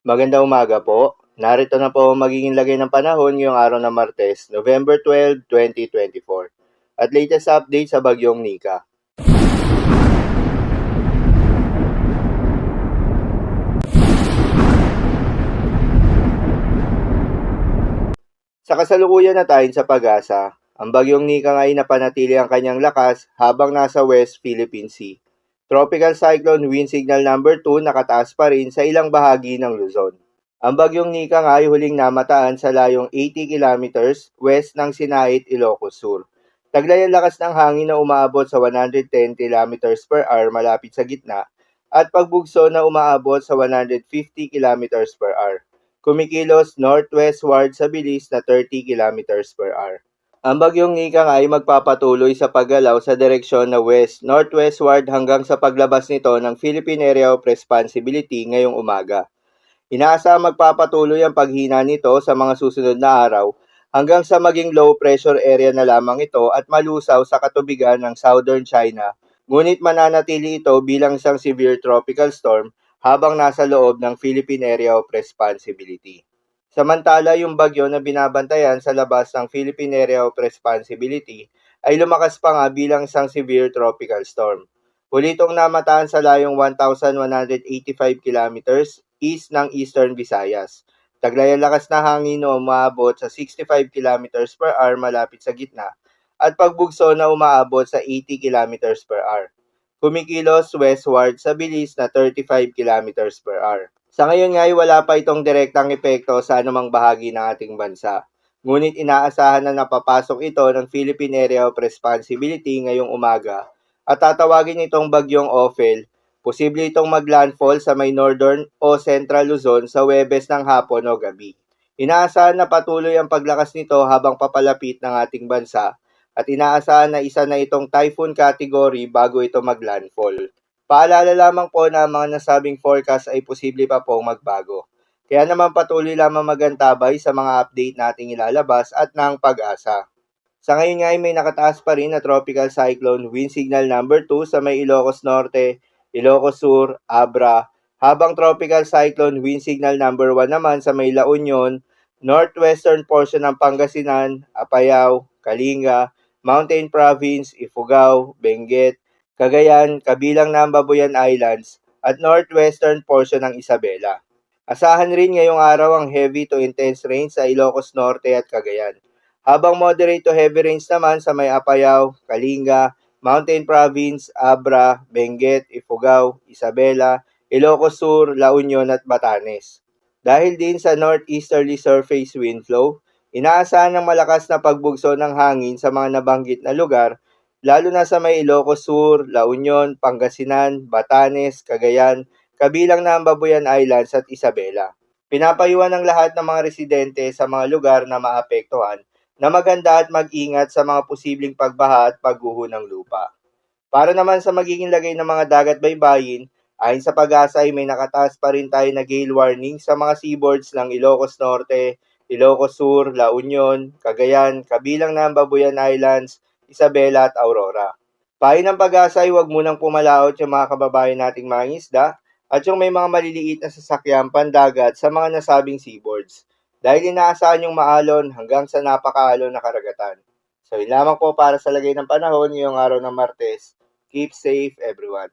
Magandang umaga po. Narito na po ang magiging lagay ng panahon ngayong araw ng Martes, November 12, 2024. At latest update sa bagyong Nika. Sa kasalukuyan na tayo sa pag-asa, ang bagyong Nika ay napanatili ang kanyang lakas habang nasa West Philippine Sea. Tropical Cyclone Wind Signal number 2 nakataas pa rin sa ilang bahagi ng Luzon. Ang bagyong Nika ay huling namataan sa layong 80 kilometers west ng Sinait, Ilocos Sur. Taglay ang lakas ng hangin na umaabot sa 110 kilometers per hour malapit sa gitna at pagbugso na umaabot sa 150 kilometers per hour. Kumikilos northwestward sa bilis na 30 kilometers per hour. Ang bagyong Nika ay magpapatuloy sa paggalaw sa direksyon na west-northwestward hanggang sa paglabas nito ng Philippine Area of Responsibility ngayong umaga. Inaasahang magpapatuloy ang paghina nito sa mga susunod na araw hanggang sa maging low pressure area na lamang ito at malusaw sa katubigan ng southern China, ngunit mananatili ito bilang isang severe tropical storm habang nasa loob ng Philippine Area of Responsibility. Samantala, yung bagyo na binabantayan sa labas ng Philippine Area of Responsibility ay lumakas pa nga bilang isang severe tropical storm. Huli itong namataan sa layong 1,185 kilometers east ng Eastern Visayas. Taglay ang lakas na hangin na umaabot sa 65 kilometers per hour malapit sa gitna at pagbugso na umaabot sa 80 kilometers per hour. Kumikilos westward sa bilis na 35 kilometers per hour. Sa ngayon nga ay wala pa itong direktang epekto sa anumang bahagi ng ating bansa. Ngunit inaasahan na napapasok ito ng Philippine Area of Responsibility ngayong umaga at tatawagin itong bagyong Ophel. Posible itong maglandfall sa may northern o central Luzon sa Huwebes ng hapon o gabi. Inaasahan na patuloy ang paglakas nito habang papalapit ng ating bansa at inaasahan na isa na itong typhoon category bago ito maglandfall. Paalala lamang po na ang mga nasabing forecast ay posible pa pong magbago. Kaya naman patuloy lamang magantabay sa mga update nating ilalabas at ng pag-asa. Sa ngayon nga ay may nakataas pa rin na Tropical Cyclone Wind Signal number 2 sa may Ilocos Norte, Ilocos Sur, Abra, habang Tropical Cyclone Wind Signal number 1 naman sa may La Union, northwestern portion ng Pangasinan, Apayao, Kalinga, Mountain Province, Ifugao, Benguet, Cagayan, kabilang ng Babuyan Islands, at northwestern portion ng Isabela. Asahan rin ngayong araw ang heavy to intense rains sa Ilocos Norte at Cagayan, habang moderate to heavy rains naman sa may Apayao, Kalinga, Mountain Province, Abra, Benguet, Ifugao, Isabela, Ilocos Sur, La Union at Batanes. Dahil din sa northeasterly surface wind flow, inaasahan ng malakas na pagbugso ng hangin sa mga nabanggit na lugar lalo na sa may Ilocos Sur, La Union, Pangasinan, Batanes, Cagayan, kabilang na ang Babuyan Islands at Isabela. Pinapayuhan ng lahat ng mga residente sa mga lugar na maapektuhan na maganda at mag-ingat sa mga posibleng pagbaha at pagguho ng lupa. Para naman sa magiging lagay ng mga dagat baybayin, ayon sa pag-asa ay may nakataas pa rin tayo na gale warning sa mga seaboards ng Ilocos Norte, Ilocos Sur, La Union, Cagayan, kabilang na ang Babuyan Islands, Isabela at Aurora. Payo ng pag-asa ay huwag munang pumalaot yung mga kababayan nating mga isda at yung may mga maliliit na sasakyan pandagat sa mga nasabing seaboards dahil inaasahan yung maalon hanggang sa napakaalon na karagatan. So yun lamang po para sa lagay ng panahon ngayong araw ng Martes. Keep safe everyone.